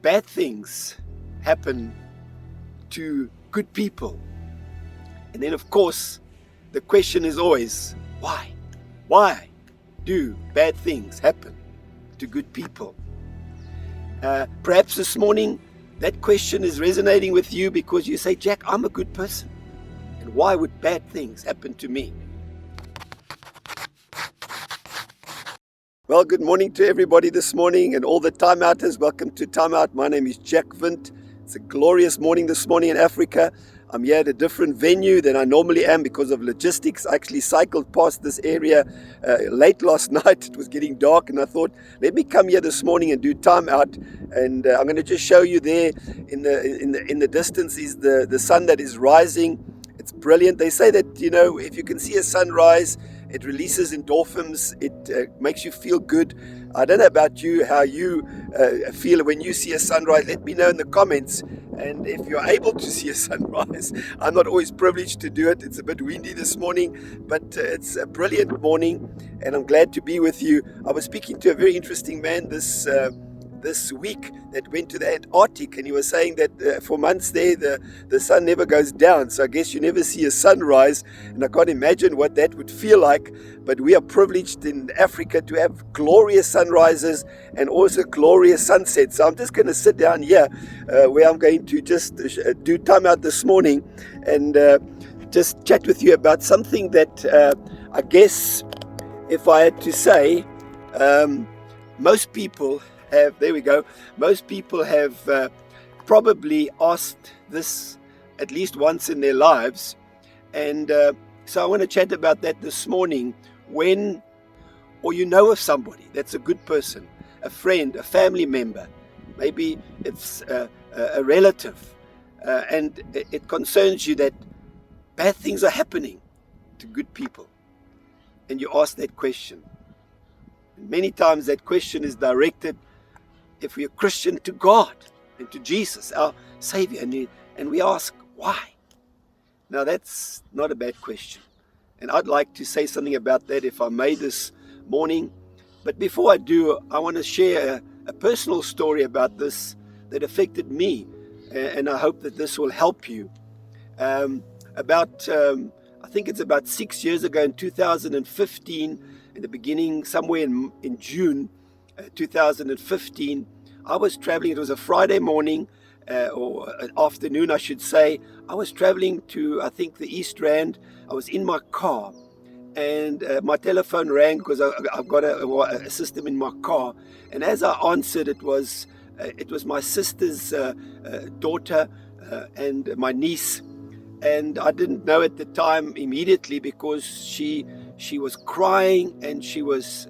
bad things happen to good people. And then, of course, the question is always, why? Why do bad things happen to good people? Perhaps this morning, that question is resonating with you because you say, Jack, I'm a good person. And why would bad things happen to me? Well, good morning to everybody this morning and all the Timeouters. Welcome to Timeout. My name is Jack Windt. It's a glorious morning this morning in Africa. I'm here at a different venue than I normally am because of logistics. I actually cycled past this area late last night. It was getting dark and I thought, let me come here this morning and do Timeout. And I'm going to just show you there in the distance is the sun that is rising. It's brilliant. They say that, if you can see a sunrise, it releases endorphins. It makes you feel good. I don't know about you, how you feel when you see a sunrise. Let me know in the comments. And if you're able to see a sunrise, I'm not always privileged to do it. It's a bit windy this morning, but it's a brilliant morning, and I'm glad to be with you. I was speaking to a very interesting man this week that went to the Antarctic, and he was saying that for months there the sun never goes down, so I guess you never see a sunrise, and I can't imagine what that would feel like. But we are privileged in Africa to have glorious sunrises and also glorious sunsets. So I'm just going to sit down here where I'm going to just do time out this morning and just chat with you about something that I guess if I had to say, most people have, most people have probably asked this at least once in their lives. And so I want to chat about that this morning. When, or you know of somebody that's a good person, a friend, a family member, maybe it's a relative, and it concerns you that bad things are happening to good people. And you ask that question. And many times that question is directed, if we're a Christian, to God and to Jesus, our Savior. And we ask, why? Now, that's not a bad question. And I'd like to say something about that if I may this morning. But before I do, I want to share a personal story about this that affected me. And I hope that this will help you. I think it's about 6 years ago in 2015, in the beginning, somewhere in June 2015, I was traveling. It was a Friday morning or an afternoon, I should say. I was traveling to, I think, the East Rand. I was in my car and my telephone rang because I've got a system in my car. And as I answered, it was my sister's daughter and my niece. And I didn't know at the time immediately because she was crying and she was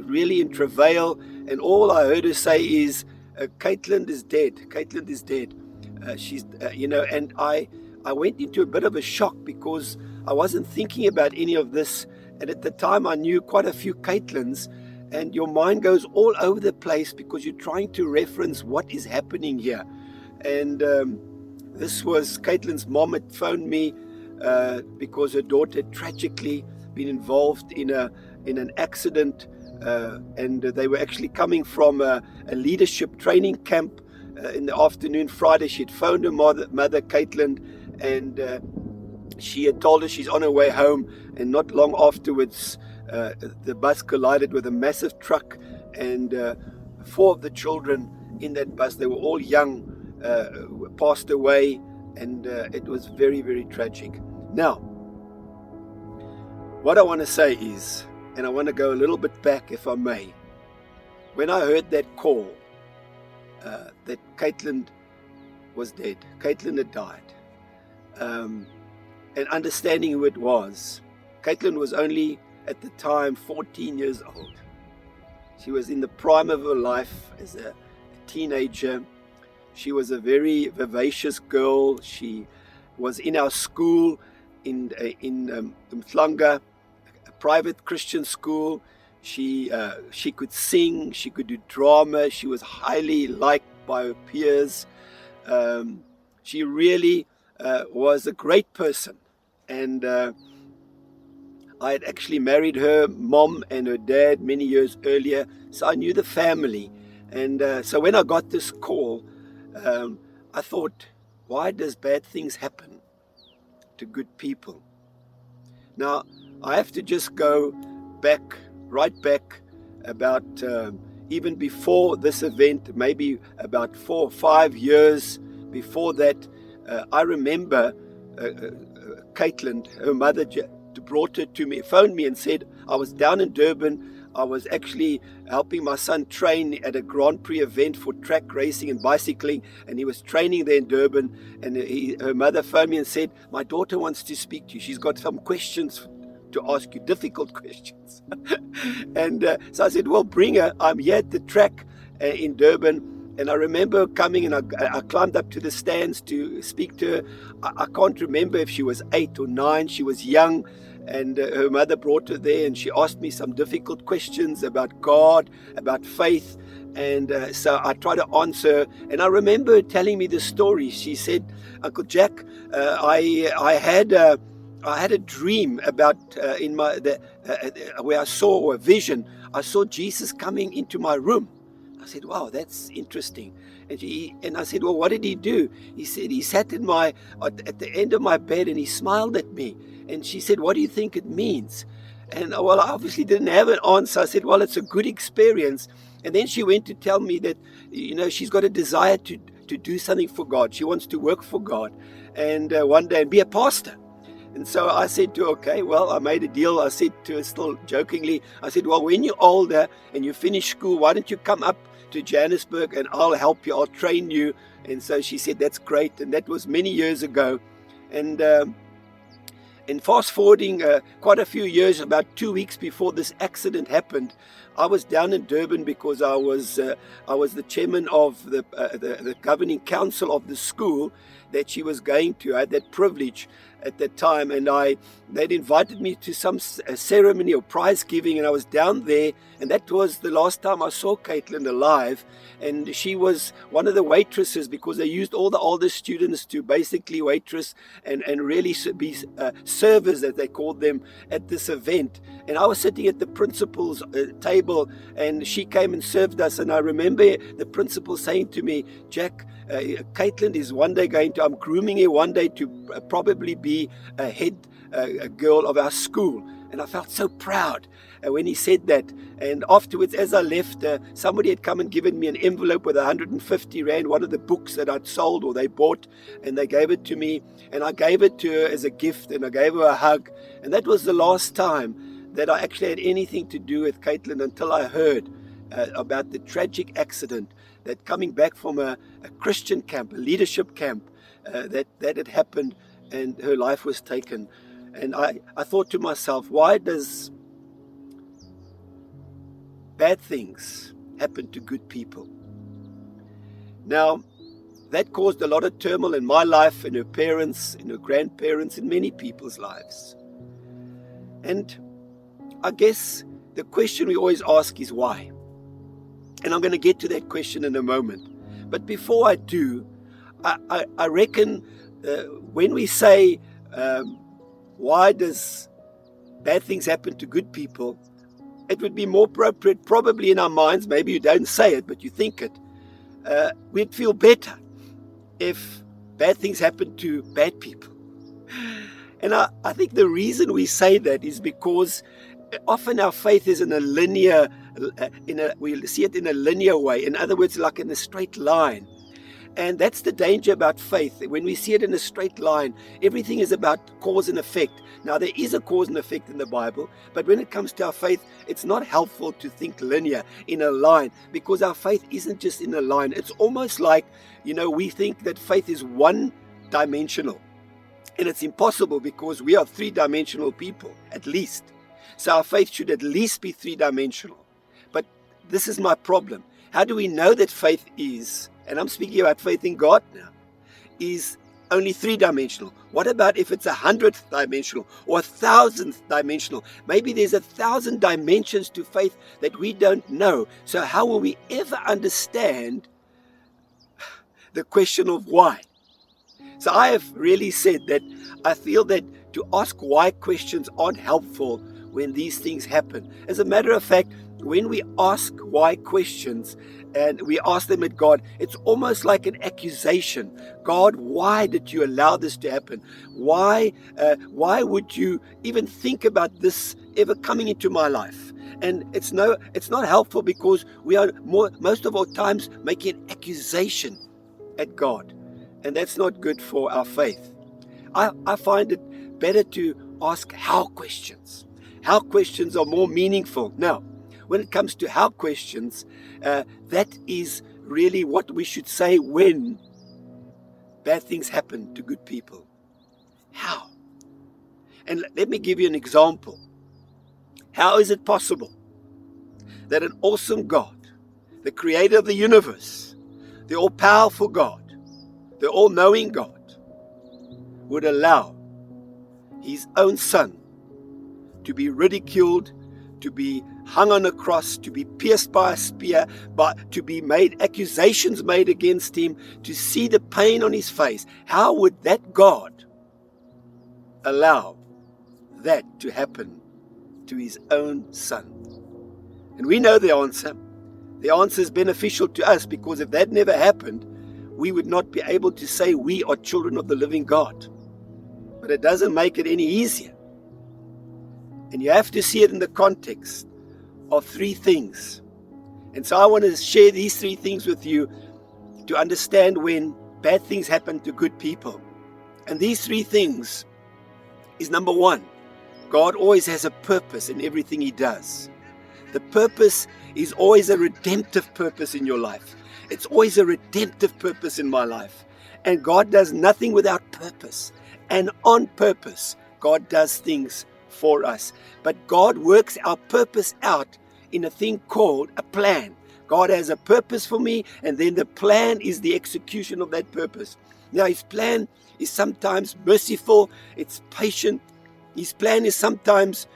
really in travail. And all I heard her say is, Caitlin is dead. Caitlin is dead. And I went into a bit of a shock because I wasn't thinking about any of this. And at the time I knew quite a few Caitlins, and your mind goes all over the place because you're trying to reference what is happening here. And this was Caitlin's mom had phoned me because her daughter had tragically been involved in an accident, and they were actually coming from a leadership training camp in the afternoon Friday. She had phoned her mother Caitlin, and she had told her she's on her way home, and not long afterwards the bus collided with a massive truck, and 4 of the children in that bus, they were all young, passed away, and it was very, very tragic. Now, what I want to say is, and I want to go a little bit back if I may, when I heard that call that Caitlin was dead, Caitlin had died, and understanding who it was, Caitlin was only at the time 14 years old. She was in the prime of her life as a teenager. She was a very vivacious girl. She was in our school in Mhlanga, a private Christian school. She could sing, she could do drama. She was highly liked by her peers. She really was a great person. And I had actually married her mom and her dad many years earlier, so I knew the family. And so when I got this call, I thought, why does bad things happen to good people? Now, I have to just go right back about even before this event, maybe about 4 or 5 years before that. I remember Caitlin, her mother, brought her to me, phoned me and said, I was down in Durban. I was actually helping my son train at a Grand Prix event for track racing and bicycling, and he was training there in Durban. And her mother phoned me and said, my daughter wants to speak to you. She's got some questions to ask you, difficult questions. And so I said, well, bring her. I'm here at the track in Durban. And I remember coming, and I climbed up to the stands to speak to her. I can't remember if she was 8 or 9. She was young. And her mother brought her there, and she asked me some difficult questions about God, about faith. And so I tried to answer. And I remember her telling me the story. She said, Uncle Jack, I had a dream about where I saw a vision. I saw Jesus coming into my room. I said, wow, that's interesting. And I said, well, what did he do? He said, he sat at the end of my bed and he smiled at me. And she said, what do you think it means? And well, I obviously didn't have an answer. I said, well, it's a good experience. And then she went to tell me that, she's got a desire to do something for God. She wants to work for God and one day and be a pastor. And so I said to her, okay, well, I made a deal. I said to her still jokingly, I said, well, when you're older and you finish school, why don't you come up to Johannesburg and I'll help you, I'll train you. And so she said, that's great. And that was many years ago. And fast forwarding quite a few years, about 2 weeks before this accident happened, I was down in Durban because I was the chairman of the governing council of the school that she was going to. I had that privilege at that time, and they'd invited me to some ceremony or prize giving, and I was down there, and that was the last time I saw Caitlin alive. And she was one of the waitresses, because they used all the older students to basically waitress and really be servers, as they called them, at this event. And I was sitting at the principal's table, and she came and served us. And I remember the principal saying to me, Jack, Caitlin is one day I'm grooming her one day to probably be a head girl of our school. And I felt so proud when he said that. And afterwards, as I left, somebody had come and given me an envelope with 150 Rand, one of the books that I'd sold or they bought, and they gave it to me. And I gave it to her as a gift, and I gave her a hug. And that was the last time that I actually had anything to do with Caitlin until I heard about the tragic accident that coming back from a Christian camp, a leadership camp, that had happened, and her life was taken. And I thought to myself, why does bad things happen to good people? Now, that caused a lot of turmoil in my life, in her parents, in her grandparents, in many people's lives. And I guess the question we always ask is why? And I'm going to get to that question in a moment. But before I do, I reckon when we say, why does bad things happen to good people, it would be more appropriate, probably in our minds, maybe you don't say it, but you think it, we'd feel better if bad things happen to bad people. And I think the reason we say that is because often our faith is in a linear, we see it in a linear way. In other words, like in a straight line. And that's the danger about faith. When we see it in a straight line, everything is about cause and effect. Now, there is a cause and effect in the Bible, but when it comes to our faith, it's not helpful to think linear, in a line, because our faith isn't just in a line. It's almost like, we think that faith is one-dimensional. And it's impossible because we are three-dimensional people, at least. So our faith should at least be three-dimensional. But this is my problem. How do we know that faith is, and I'm speaking about faith in God now, is only three-dimensional? What about if it's 100th dimensional or 1,000th dimensional? Maybe there's 1,000 dimensions to faith that we don't know. So how will we ever understand the question of why? So I have really said that I feel that to ask why questions aren't helpful when these things happen. As a matter of fact, when we ask why questions and we ask them at God, it's almost like an accusation. God, why did you allow this to happen? Why would you even think about this ever coming into my life? And it's not helpful, because we are most of our times making an accusation at God, and that's not good for our faith. I find it better to ask how questions. How questions are more meaningful. Now, when it comes to how questions, that is really what we should say when bad things happen to good people. How? And let me give you an example. How is it possible that an awesome God, the creator of the universe, the all-powerful God, the all-knowing God, would allow his own son to be ridiculed, to be hung on a cross, to be pierced by a spear, to be made accusations made against him, to see the pain on his face? How would that God allow that to happen to his own son? And we know the answer. The answer is beneficial to us, because if that never happened, we would not be able to say we are children of the living God. But it doesn't make it any easier. And you have to see it in the context of three things. And so I want to share these three things with you to understand when bad things happen to good people. And these three things is, number one, God always has a purpose in everything he does. The purpose is always a redemptive purpose in your life. It's always a redemptive purpose in my life. And God does nothing without purpose. And on purpose, God does things for us. But God works our purpose out in a thing called a plan. God has a purpose for me, and then the plan is the execution of that purpose. Now, his plan is sometimes merciful, it's patient. His plan is sometimes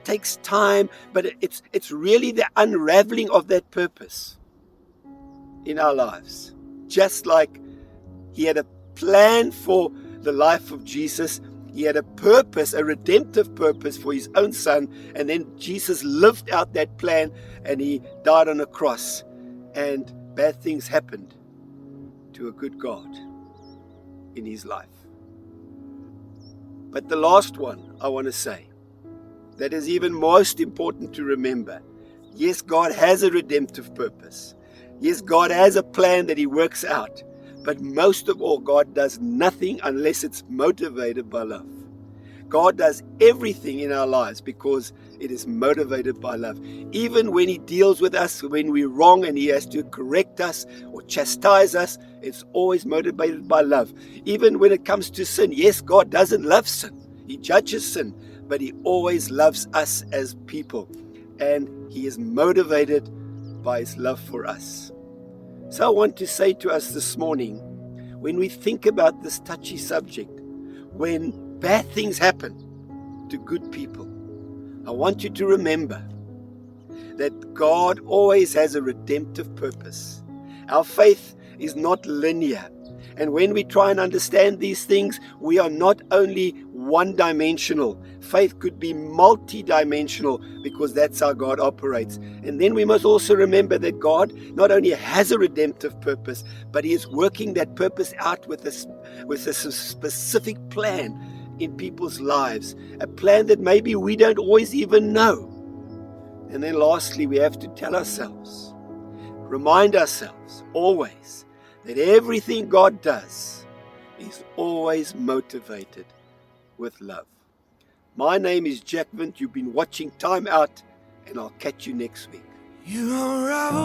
takes time, but it's really the unraveling of that purpose in our lives. Just like he had a plan for the life of Jesus, he had a purpose, a redemptive purpose for his own son, and then Jesus lived out that plan, and he died on a cross, and bad things happened to a good God in his life. But the last one I want to say, that is even most important to remember. Yes, God has a redemptive purpose. Yes, God has a plan that he works out. But most of all, God does nothing unless it's motivated by love. God does everything in our lives because it is motivated by love. Even when he deals with us, when we're wrong and he has to correct us or chastise us, it's always motivated by love. Even when it comes to sin, yes, God doesn't love sin. He judges sin, but he always loves us as people. And he is motivated by his love for us. So I want to say to us this morning, when we think about this touchy subject, when bad things happen to good people, I want you to remember that God always has a redemptive purpose. Our faith is not linear. And when we try and understand these things, we are not only one-dimensional. Faith could be multi-dimensional, because that's how God operates. And then we must also remember that God not only has a redemptive purpose, but he is working that purpose out with a specific plan in people's lives, a plan that maybe we don't always even know. And then lastly, we have to tell ourselves, remind ourselves always, that everything God does is always motivated with love. My name is Jack Windt. You've been watching Time Out, and I'll catch you next week. You unravel